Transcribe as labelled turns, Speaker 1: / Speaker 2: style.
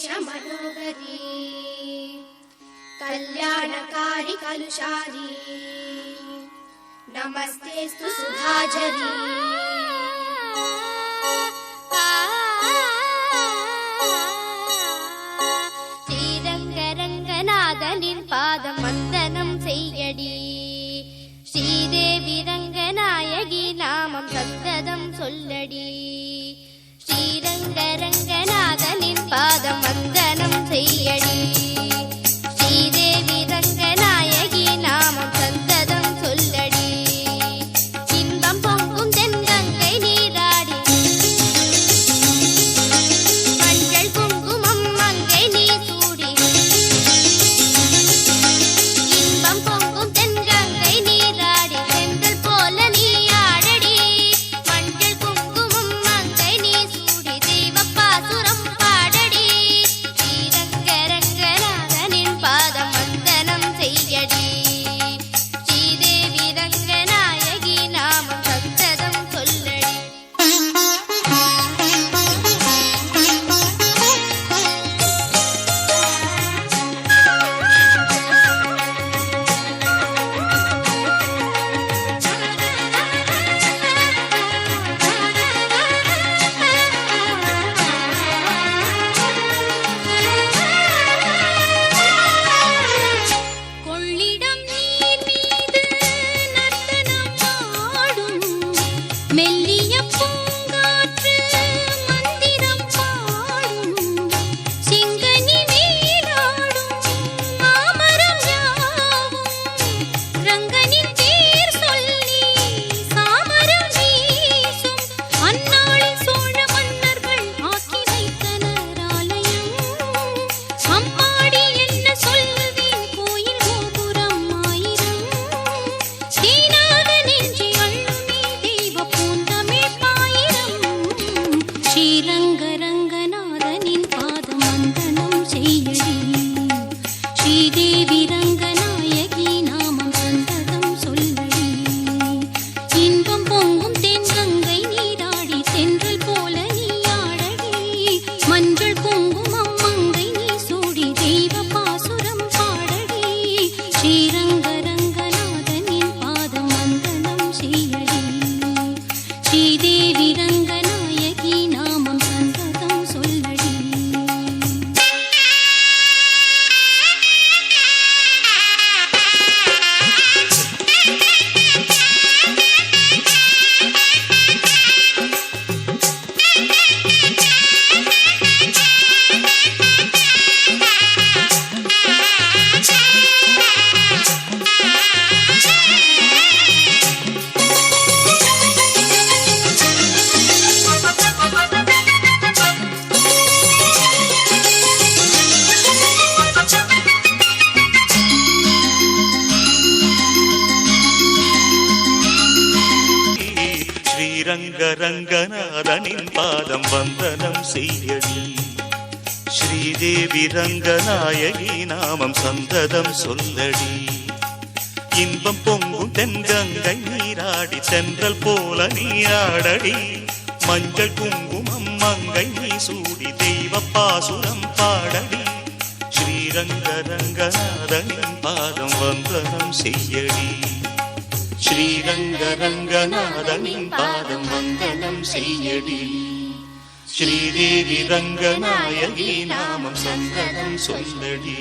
Speaker 1: मनोहरी कल्याणकारी कलुषारी नमस्तेस्तु सुधाझरी
Speaker 2: श्रीरंगरंगनाथनिन पादम वंदनम सेय्यडी श्रीदेवी रंगनायकी नामम सततम सोल्लडी श्रीरंगरंगनाथनिन पादम वंदनम सेय्यडी श्रीदेवी रंगनायकी नामम सततम सोल्लडी इன்பம் பொங்கும் தென்கங்கை நீராடி மஞ்சள் குங்குமம் மங்கை நீ சூடி இன்பம் பொங்கும் தென்கங்கை நீராடி செந்தல் போல நீ ஆடடி மஞ்சள் குங்குமம் மங்கை நீ சூடி தெய்வப்பாசுரம் பாடடி ஸ்ரீரங்கரங்கநாதனின் பாதம் வந்தனம் செய்யடி ஸ்ரீதேவி ரங்கநாயகி நாமம் சத்ததம் சொல்லடி கொள்ளிடம் நீர் மீது நர்த்தனம் ஆடும் மெல்லிய பூங்காற்று மந்திரம் பாடும் சிங்கனி மேலாடும் மாமரம் யாவும் ரங்கனின் பேர் சொல்லி சாமரம் வீசும் அந்நாளில் சோழ மன்னர்கள் ஆக்கி வைத்தனர் ஆலயம் அம்மாடி என்ன சொல்லுவேன் கோயில் கோபுரம் ஆயிரம் தீனாத நெஞ்சி அள்ளுமே தெய்வ பூந்தமிழ் பாயிரம் ஸ்ரீரங்கரங்கநாதனின் பாதம் வந்தனம் செய்யடி ஸ்ரீதேவி ரங்கநாயகி நாமம் சந்ததம் சொல்லடி இன்பம் பொங்கும் தென்கங்கை நீராடி தென்றல் போல நீ ஆடடி மஞ்சள் குங்குமம் மங்கை நீ சூடி தெய்வ பாசுரம் பாடடி ஸ்ரீரங்கரங்கநாதனின் பாதம் வந்தனம் செய்யடி ஸ்ரீதேவி ரங்கநாயகி நாமம் சந்ததம் சொல்லடி
Speaker 3: ஸ்ரீரங்கரங்கநாதனின் பாதம் வந்தனம் செய்யடி ஸ்ரீதேவி ரங்கநாயகி நாமம் சந்ததம் சொல்லடி இன்பம் பொங்கும் தென்கங்கை நீராடி தென்றல் போல நீ ஆடடி மஞ்சள் குங்குமம் மங்கை நீ சூடி தெய்வ பாசுரம் பாடடி ஸ்ரீரங்கரங்கநாதனின் பாதம் வந்தனம் செய்யடி ஸ்ரீரங்கரங்கநாதனின் பாதம் வந்தனம் செய்யடி ஸ்ரீதேவி ரங்கநாயகி நாமம் சந்தனம் சொல்லடி